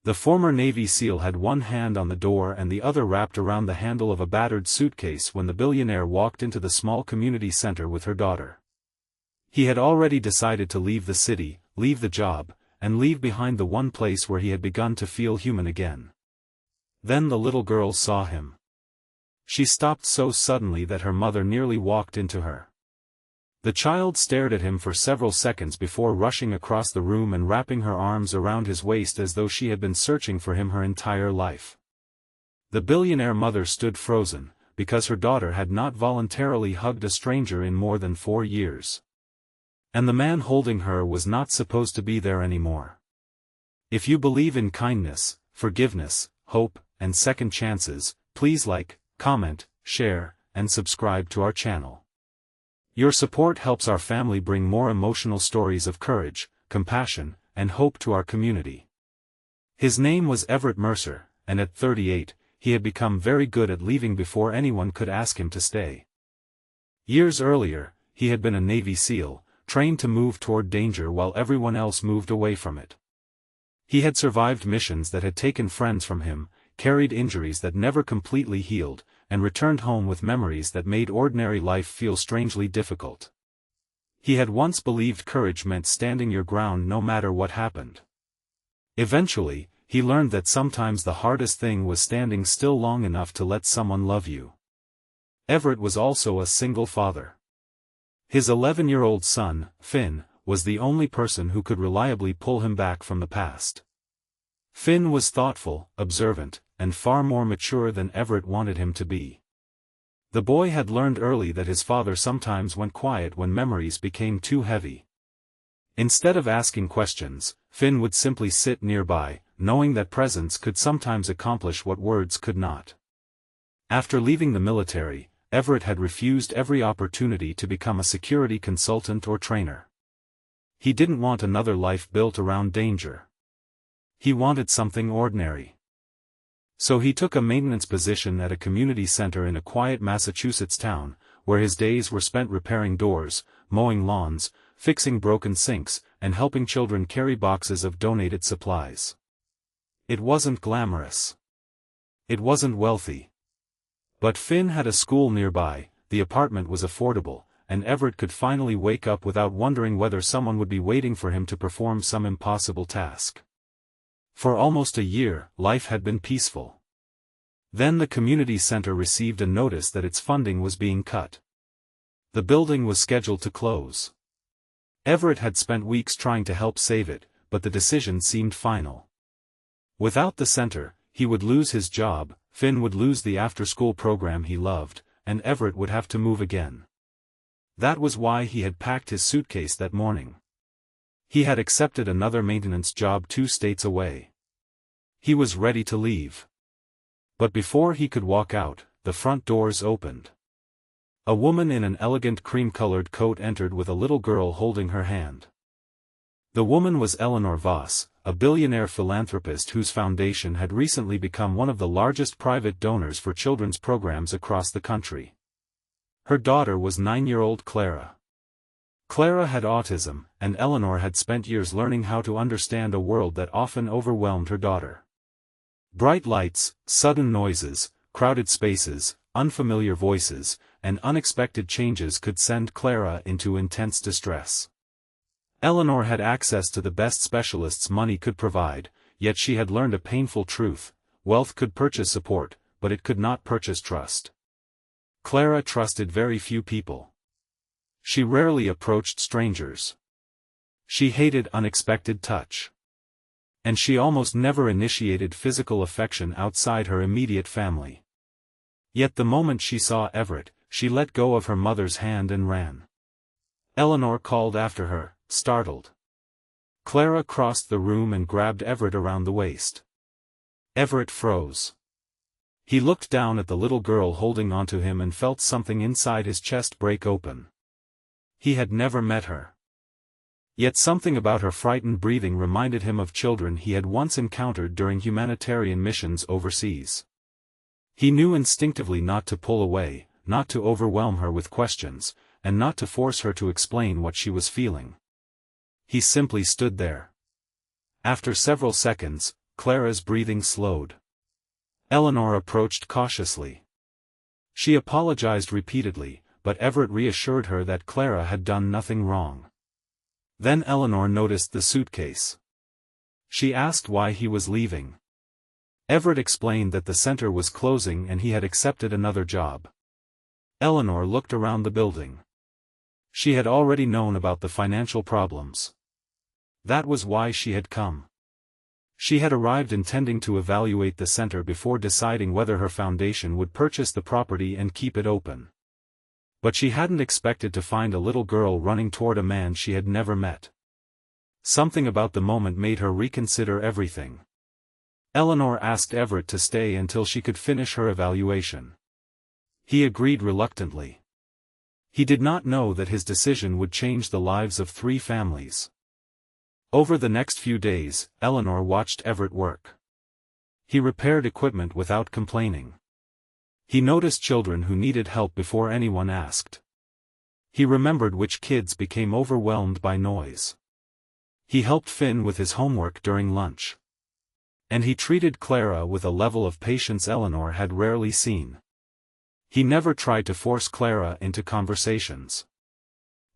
The former Navy SEAL had one hand on the door and the other wrapped around the handle of a battered suitcase when the billionaire walked into the small community center with her daughter. He had already decided to leave the city, leave the job, and leave behind the one place where he had begun to feel human again. Then the little girl saw him. She stopped so suddenly that her mother nearly walked into her. The child stared at him for several seconds before rushing across the room and wrapping her arms around his waist as though she had been searching for him her entire life. The billionaire mother stood frozen, because her daughter had not voluntarily hugged a stranger in more than 4 years. And the man holding her was not supposed to be there anymore. If you believe in kindness, forgiveness, hope, and second chances, please like, comment, share, and subscribe to our channel. Your support helps our family bring more emotional stories of courage, compassion, and hope to our community. His name was Everett Mercer, and at 38, he had become very good at leaving before anyone could ask him to stay. Years earlier, he had been a Navy SEAL, trained to move toward danger while everyone else moved away from it. He had survived missions that had taken friends from him, carried injuries that never completely healed, and returned home with memories that made ordinary life feel strangely difficult. He had once believed courage meant standing your ground no matter what happened. Eventually, he learned that sometimes the hardest thing was standing still long enough to let someone love you. Everett was also a single father. His 11-year-old son, Finn, was the only person who could reliably pull him back from the past. Finn was thoughtful, observant, and far more mature than Everett wanted him to be. The boy had learned early that his father sometimes went quiet when memories became too heavy. Instead of asking questions, Finn would simply sit nearby, knowing that presence could sometimes accomplish what words could not. After leaving the military, Everett had refused every opportunity to become a security consultant or trainer. He didn't want another life built around danger. He wanted something ordinary. So he took a maintenance position at a community center in a quiet Massachusetts town, where his days were spent repairing doors, mowing lawns, fixing broken sinks, and helping children carry boxes of donated supplies. It wasn't glamorous. It wasn't wealthy. But Finn had a school nearby, the apartment was affordable, and Everett could finally wake up without wondering whether someone would be waiting for him to perform some impossible task. For almost a year, life had been peaceful. Then the community center received a notice that its funding was being cut. The building was scheduled to close. Everett had spent weeks trying to help save it, but the decision seemed final. Without the center, he would lose his job, Finn would lose the after-school program he loved, and Everett would have to move again. That was why he had packed his suitcase that morning. He had accepted another maintenance job 2 states away. He was ready to leave. But before he could walk out, the front doors opened. A woman in an elegant cream-colored coat entered with a little girl holding her hand. The woman was Eleanor Voss, a billionaire philanthropist whose foundation had recently become one of the largest private donors for children's programs across the country. Her daughter was 9-year-old Clara. Clara had autism, and Eleanor had spent years learning how to understand a world that often overwhelmed her daughter. Bright lights, sudden noises, crowded spaces, unfamiliar voices, and unexpected changes could send Clara into intense distress. Eleanor had access to the best specialists money could provide, yet she had learned a painful truth: wealth could purchase support, but it could not purchase trust. Clara trusted very few people. She rarely approached strangers. She hated unexpected touch. And she almost never initiated physical affection outside her immediate family. Yet the moment she saw Everett, she let go of her mother's hand and ran. Eleanor called after her, startled. Clara crossed the room and grabbed Everett around the waist. Everett froze. He looked down at the little girl holding onto him and felt something inside his chest break open. He had never met her. Yet something about her frightened breathing reminded him of children he had once encountered during humanitarian missions overseas. He knew instinctively not to pull away, not to overwhelm her with questions, and not to force her to explain what she was feeling. He simply stood there. After several seconds, Clara's breathing slowed. Eleanor approached cautiously. She apologized repeatedly, but Everett reassured her that Clara had done nothing wrong. Then Eleanor noticed the suitcase. She asked why he was leaving. Everett explained that the center was closing and he had accepted another job. Eleanor looked around the building. She had already known about the financial problems. That was why she had come. She had arrived intending to evaluate the center before deciding whether her foundation would purchase the property and keep it open. But she hadn't expected to find a little girl running toward a man she had never met. Something about the moment made her reconsider everything. Eleanor asked Everett to stay until she could finish her evaluation. He agreed reluctantly. He did not know that his decision would change the lives of 3 families. Over the next few days, Eleanor watched Everett work. He repaired equipment without complaining. He noticed children who needed help before anyone asked. He remembered which kids became overwhelmed by noise. He helped Finn with his homework during lunch. And he treated Clara with a level of patience Eleanor had rarely seen. He never tried to force Clara into conversations.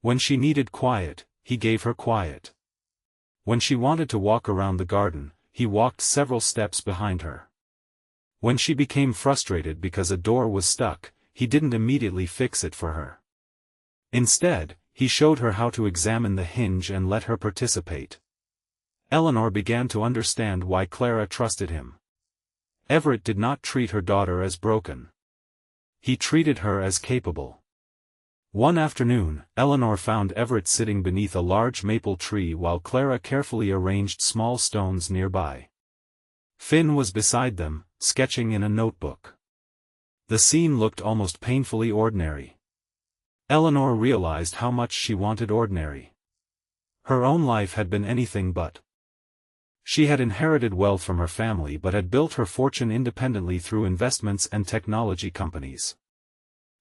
When she needed quiet, he gave her quiet. When she wanted to walk around the garden, he walked several steps behind her. When she became frustrated because a door was stuck, he didn't immediately fix it for her. Instead, he showed her how to examine the hinge and let her participate. Eleanor began to understand why Clara trusted him. Everett did not treat her daughter as broken. He treated her as capable. One afternoon, Eleanor found Everett sitting beneath a large maple tree while Clara carefully arranged small stones nearby. Finn was beside them, sketching in a notebook. The scene looked almost painfully ordinary. Eleanor realized how much she wanted ordinary. Her own life had been anything but. She had inherited wealth from her family but had built her fortune independently through investments and technology companies.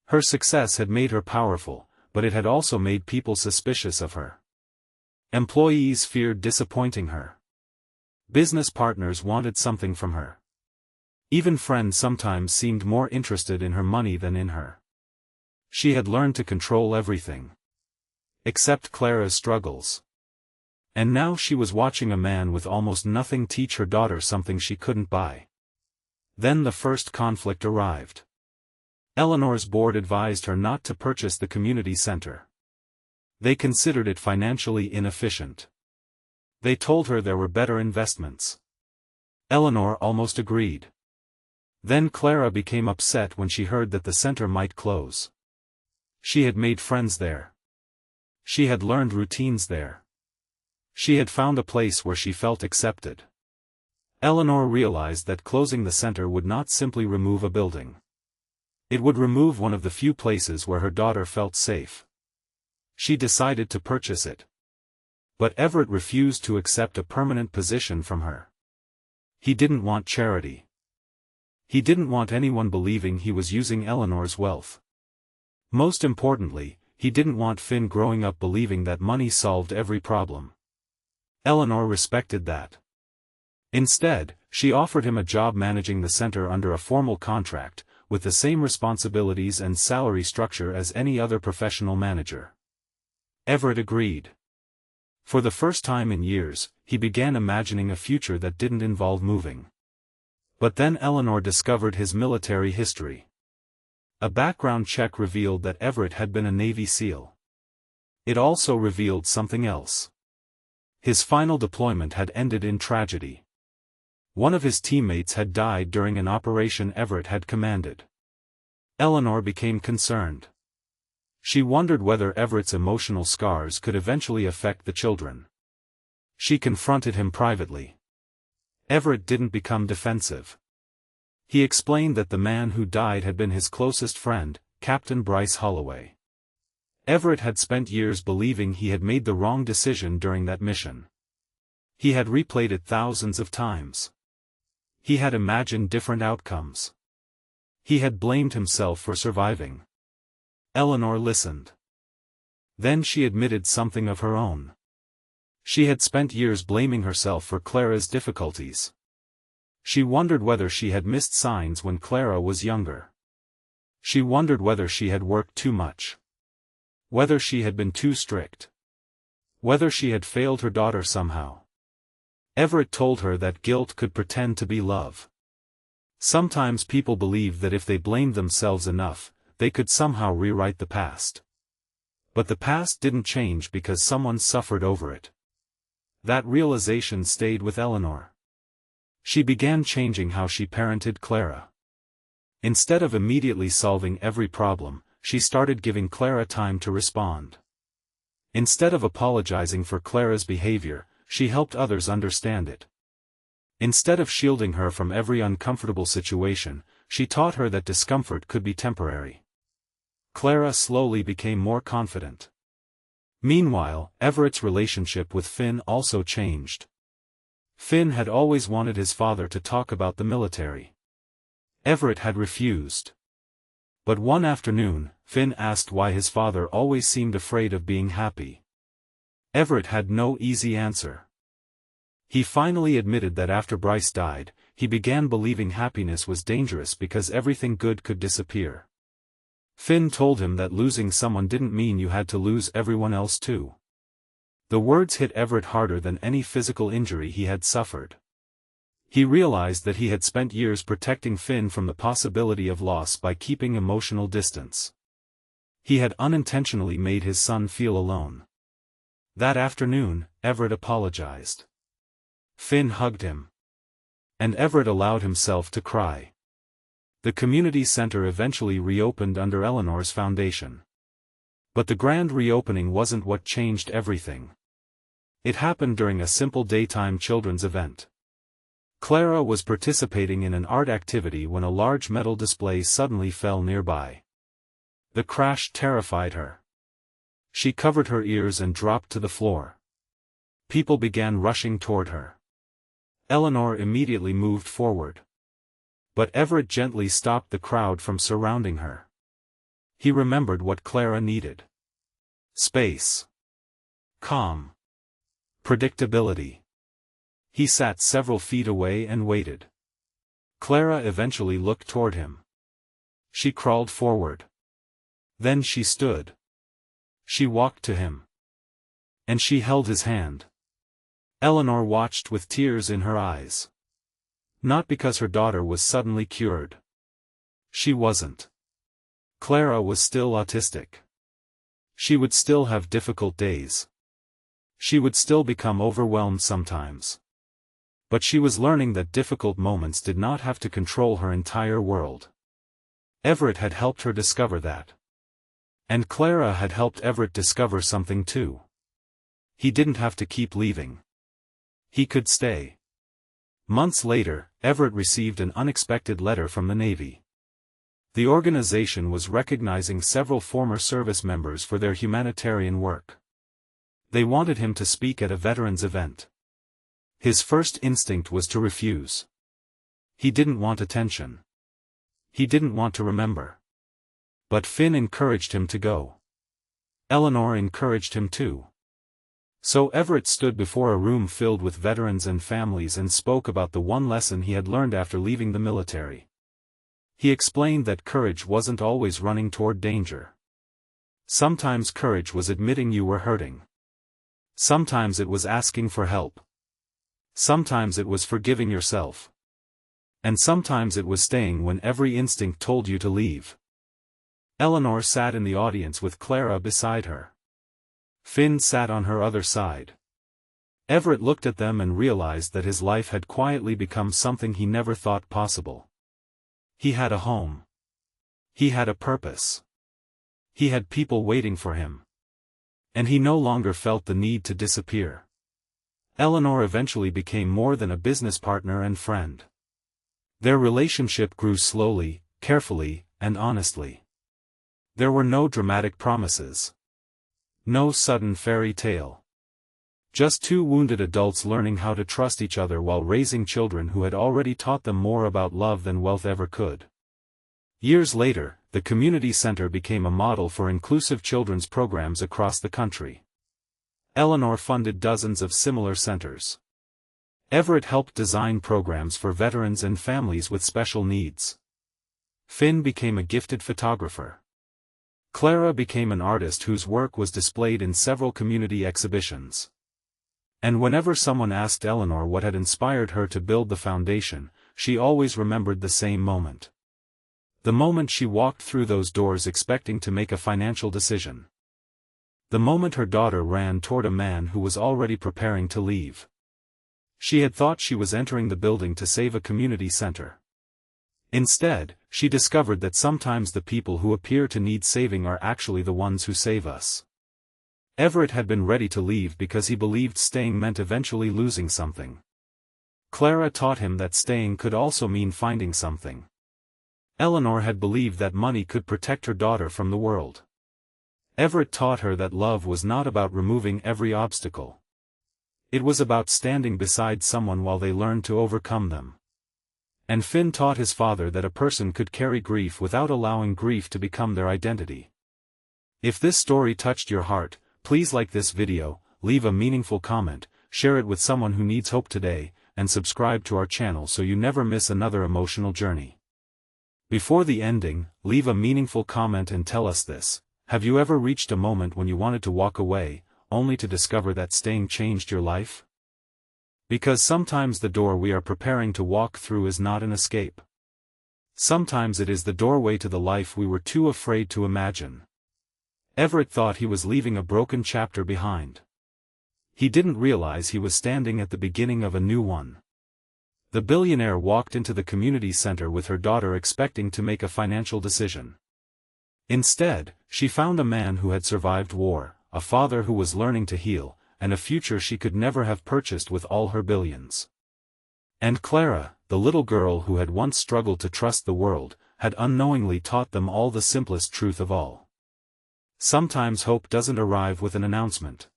Her success had made her powerful, but it had also made people suspicious of her. Employees feared disappointing her. Business partners wanted something from her. Even friends sometimes seemed more interested in her money than in her. She had learned to control everything. Except Clara's struggles. And now she was watching a man with almost nothing teach her daughter something she couldn't buy. Then the first conflict arrived. Eleanor's board advised her not to purchase the community center. They considered it financially inefficient. They told her there were better investments. Eleanor almost agreed. Then Clara became upset when she heard that the center might close. She had made friends there. She had learned routines there. She had found a place where she felt accepted. Eleanor realized that closing the center would not simply remove a building. It would remove one of the few places where her daughter felt safe. She decided to purchase it. But Everett refused to accept a permanent position from her. He didn't want charity. He didn't want anyone believing he was using Eleanor's wealth. Most importantly, he didn't want Finn growing up believing that money solved every problem. Eleanor respected that. Instead, she offered him a job managing the center under a formal contract, with the same responsibilities and salary structure as any other professional manager. Everett agreed. For the first time in years, he began imagining a future that didn't involve moving. But then Eleanor discovered his military history. A background check revealed that Everett had been a Navy SEAL. It also revealed something else. His final deployment had ended in tragedy. One of his teammates had died during an operation Everett had commanded. Eleanor became concerned. She wondered whether Everett's emotional scars could eventually affect the children. She confronted him privately. Everett didn't become defensive. He explained that the man who died had been his closest friend, Captain Bryce Holloway. Everett had spent years believing he had made the wrong decision during that mission. He had replayed it thousands of times. He had imagined different outcomes. He had blamed himself for surviving. Eleanor listened. Then she admitted something of her own. She had spent years blaming herself for Clara's difficulties. She wondered whether she had missed signs when Clara was younger. She wondered whether she had worked too much. Whether she had been too strict. Whether she had failed her daughter somehow. Everett told her that guilt could pretend to be love. Sometimes people believed that if they blamed themselves enough, they could somehow rewrite the past. But the past didn't change because someone suffered over it. That realization stayed with Eleanor. She began changing how she parented Clara. Instead of immediately solving every problem, she started giving Clara time to respond. Instead of apologizing for Clara's behavior, she helped others understand it. Instead of shielding her from every uncomfortable situation, she taught her that discomfort could be temporary. Clara slowly became more confident. Meanwhile, Everett's relationship with Finn also changed. Finn had always wanted his father to talk about the military. Everett had refused. But one afternoon, Finn asked why his father always seemed afraid of being happy. Everett had no easy answer. He finally admitted that after Bryce died, he began believing happiness was dangerous because everything good could disappear. Finn told him that losing someone didn't mean you had to lose everyone else too. The words hit Everett harder than any physical injury he had suffered. He realized that he had spent years protecting Finn from the possibility of loss by keeping emotional distance. He had unintentionally made his son feel alone. That afternoon, Everett apologized. Finn hugged him. And Everett allowed himself to cry. The community center eventually reopened under Eleanor's foundation. But the grand reopening wasn't what changed everything. It happened during a simple daytime children's event. Clara was participating in an art activity when a large metal display suddenly fell nearby. The crash terrified her. She covered her ears and dropped to the floor. People began rushing toward her. Eleanor immediately moved forward. But Everett gently stopped the crowd from surrounding her. He remembered what Clara needed. Space. Calm. Predictability. He sat several feet away and waited. Clara eventually looked toward him. She crawled forward. Then she stood. She walked to him. And she held his hand. Eleanor watched with tears in her eyes. Not because her daughter was suddenly cured. She wasn't. Clara was still autistic. She would still have difficult days. She would still become overwhelmed sometimes. But she was learning that difficult moments did not have to control her entire world. Everett had helped her discover that. And Clara had helped Everett discover something too. He didn't have to keep leaving. He could stay. Months later, Everett received an unexpected letter from the Navy. The organization was recognizing several former service members for their humanitarian work. They wanted him to speak at a veterans event. His first instinct was to refuse. He didn't want attention. He didn't want to remember. But Finn encouraged him to go. Eleanor encouraged him too. So Everett stood before a room filled with veterans and families and spoke about the one lesson he had learned after leaving the military. He explained that courage wasn't always running toward danger. Sometimes courage was admitting you were hurting. Sometimes it was asking for help. Sometimes it was forgiving yourself. And sometimes it was staying when every instinct told you to leave. Eleanor sat in the audience with Clara beside her. Finn sat on her other side. Everett looked at them and realized that his life had quietly become something he never thought possible. He had a home. He had a purpose. He had people waiting for him. And he no longer felt the need to disappear. Eleanor eventually became more than a business partner and friend. Their relationship grew slowly, carefully, and honestly. There were no dramatic promises. No sudden fairy tale. Just two wounded adults learning how to trust each other while raising children who had already taught them more about love than wealth ever could. Years later, the community center became a model for inclusive children's programs across the country. Eleanor funded dozens of similar centers. Everett helped design programs for veterans and families with special needs. Finn became a gifted photographer. Clara became an artist whose work was displayed in several community exhibitions. And whenever someone asked Eleanor what had inspired her to build the foundation, she always remembered the same moment. The moment she walked through those doors expecting to make a financial decision. The moment her daughter ran toward a man who was already preparing to leave. She had thought she was entering the building to save a community center. Instead, she discovered that sometimes the people who appear to need saving are actually the ones who save us. Everett had been ready to leave because he believed staying meant eventually losing something. Clara taught him that staying could also mean finding something. Eleanor had believed that money could protect her daughter from the world. Everett taught her that love was not about removing every obstacle. It was about standing beside someone while they learned to overcome them. And Finn taught his father that a person could carry grief without allowing grief to become their identity. If this story touched your heart, please like this video, leave a meaningful comment, share it with someone who needs hope today, and subscribe to our channel so you never miss another emotional journey. Before the ending, leave a meaningful comment and tell us this: have you ever reached a moment when you wanted to walk away, only to discover that staying changed your life? Because sometimes the door we are preparing to walk through is not an escape. Sometimes it is the doorway to the life we were too afraid to imagine. Everett thought he was leaving a broken chapter behind. He didn't realize he was standing at the beginning of a new one. The billionaire walked into the community center with her daughter expecting to make a financial decision. Instead, she found a man who had survived war, a father who was learning to heal, and a future she could never have purchased with all her billions. And Clara, the little girl who had once struggled to trust the world, had unknowingly taught them all the simplest truth of all. Sometimes hope doesn't arrive with an announcement.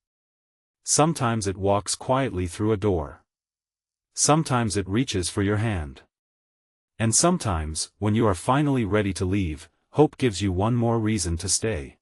Sometimes it walks quietly through a door. Sometimes it reaches for your hand. And sometimes, when you are finally ready to leave, hope gives you one more reason to stay.